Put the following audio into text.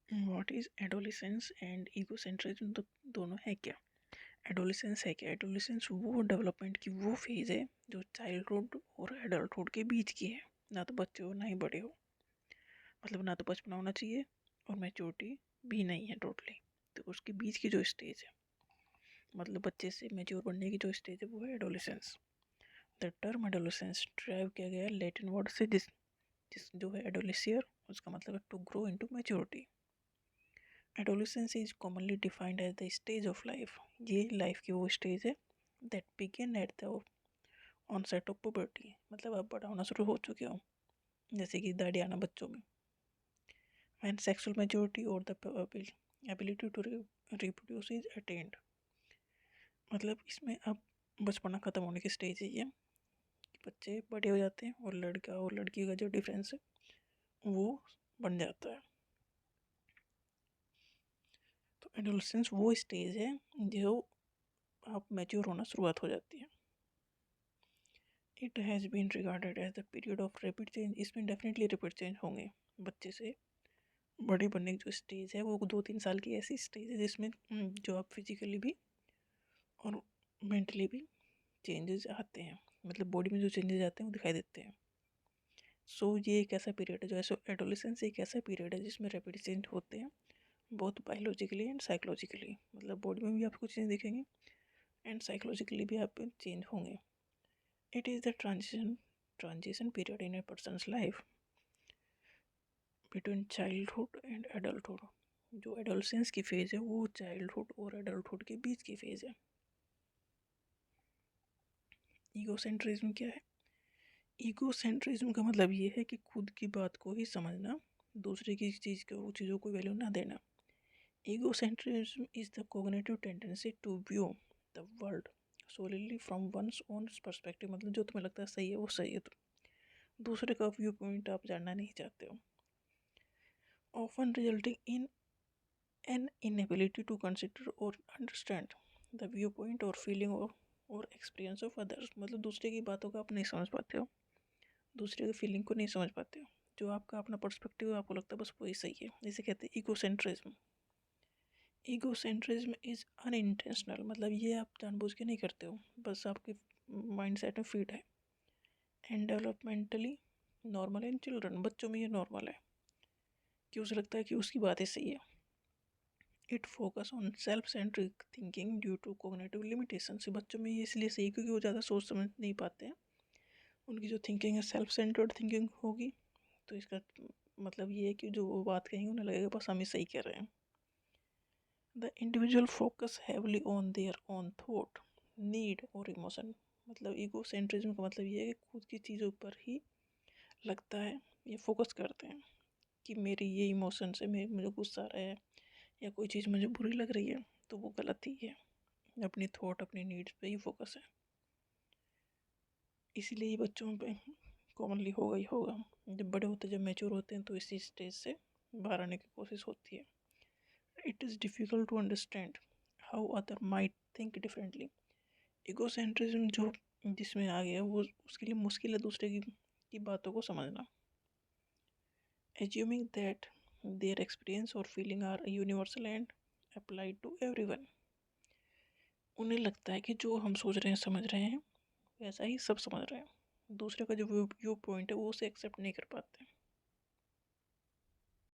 What is adolescence and egocentrism, तो दोनों है क्या? एडोलिसेंस है क्या? एडोलिसेंस वो डेवलपमेंट की वो फेज़ है जो चाइल्डहुड और एडल्टहुड के बीच की है। ना तो बच्चे हो ना ही बड़े हो, मतलब ना तो बचपना होना चाहिए और मैच्योरिटी भी नहीं है टोटली। तो उसके बीच की जो स्टेज है, मतलब बच्चे से मैच्योर बनने की जो स्टेज है, वो है adolescence. The term adolescence drive किया गया है लैटिन वर्ड से, जिस जो है एडोलिसियर, उसका मतलब है to grow into maturity. Adolescence is commonly defined as the stage of life, ये लाइफ की वो स्टेज है that begin at the onset of puberty, मतलब आप बड़ा होना शुरू हो चुके हो, जैसे कि दाढ़ी आना बच्चों में। व्हेन सेक्सुअल मैच्योरिटी और the ability to reproduce is attained, मतलब इसमें अब बचपना ख़त्म होने की स्टेज है ये, कि बच्चे बड़े हो जाते हैं और लड़का और लड़की का जो डिफरेंस है वो बन जाता है। तो एडोलेसेंस वो स्टेज है जो आप मैच्योर होना शुरुआत हो जाती है। It has been regarded as the period of rapid change, इसमें डेफिनेटली रैपिड चेंज होंगे। बच्चे से बड़े बनने की जो स्टेज है वो 2-3 साल की ऐसी स्टेज है जिसमें जो आप फिजिकली भी और मेंटली भी चेंजेस आते हैं, मतलब बॉडी में जो चेंजेस आते हैं वो दिखाई देते हैं। सो ये एक ऐसा पीरियड है जो ऐसा एडोलेसेंस एक ऐसा पीरियड है जिसमें रैपिड चेंज होते हैं, बोथ बायोलॉजिकली एंड साइकोलॉजिकली, मतलब बॉडी में भी आपको चेंज दिखेंगे एंड साइकोलॉजिकली भी आप चेंज होंगे। It is the transition period in A persons life between childhood and adulthood. जो एडोलेसेंस की फेज़ है वो चाइल्डहुड और एडल्टहुड के बीच की फेज़ है। ईगोसेंट्रिज्म क्या है? ईगोसेंट्रिज्म का मतलब ये है कि खुद की बात को ही समझना, दूसरे की चीज़ों को वैल्यू ना देना। Egocentrism is the cognitive tendency to view the world solely from one's own perspective, मतलब जो तुम्हें लगता है सही है वो सही है, तो दूसरे का व्यू पॉइंट आप जानना नहीं चाहते हो। Often resulting in an inability to consider or understand the viewpoint or feeling or experience of others, मतलब दूसरे की बातों को आप नहीं समझ पाते हो, दूसरे की फीलिंग को नहीं समझ पाते हो, जो आपका अपना पर्सपेक्टिव है आपको लगता है बस वही सही है, इसे कहते हैं ईगोसेंट्रिज्म। ईगोसेंट्रिज्म इज़ अनइंटेंशनल, मतलब ये आप जानबूझ के नहीं करते हो, बस आपके माइंड सेट में फिट है। And developmentally normal in children, बच्चों में ये नॉर्मल है कि उसे लगता है कि उसकी बातें सही है। It focus on self centric thinking due to cognitive limitation, से बच्चों में ये इसलिए सही क्योंकि वो ज़्यादा सोच समझ नहीं पाते हैं, उनकी जो थिंकिंग है सेल्फ सेंटर्ड थिंकिंग होगी। तो इसका मतलब ये है कि जो वो बात कहेंगे उन्हें लगेगा बस हम ही सही कह रहे हैं। The individual focus heavily on their own thought need और इमोशन, मतलब ईगो सेंट्रिज्म का मतलब ये है कि खुद की चीज़ों पर ही लगता है, ये फोकस करते हैं कि मेरी ये इमोशंस है, मुझे गुस्सा आ रहा है या कोई चीज़ मुझे बुरी लग रही है तो वो गलत ही है, अपनी थॉट अपनी नीड्स पे ही फोकस है। इसीलिए ये बच्चों पे कॉमनली होगा ही होगा। जब बड़े होते जब मैच्योर होते हैं तो इसी स्टेज से बाहर आने की कोशिश होती है। It is difficult to understand how other might think differently, egocentrism जो जिसमें आ गया वो उसके लिए मुश्किल है दूसरे की बातों को समझना। एज्यूमिंग दैट देयर एक्सपीरियंस और feeling are universal and applied to everyone, उन्हें लगता है कि जो हम सोच रहे हैं समझ रहे हैं वैसा ही सब समझ रहे हैं, दूसरे का जो व्यू पॉइंट है वो उसे एक्सेप्ट नहीं कर पाते।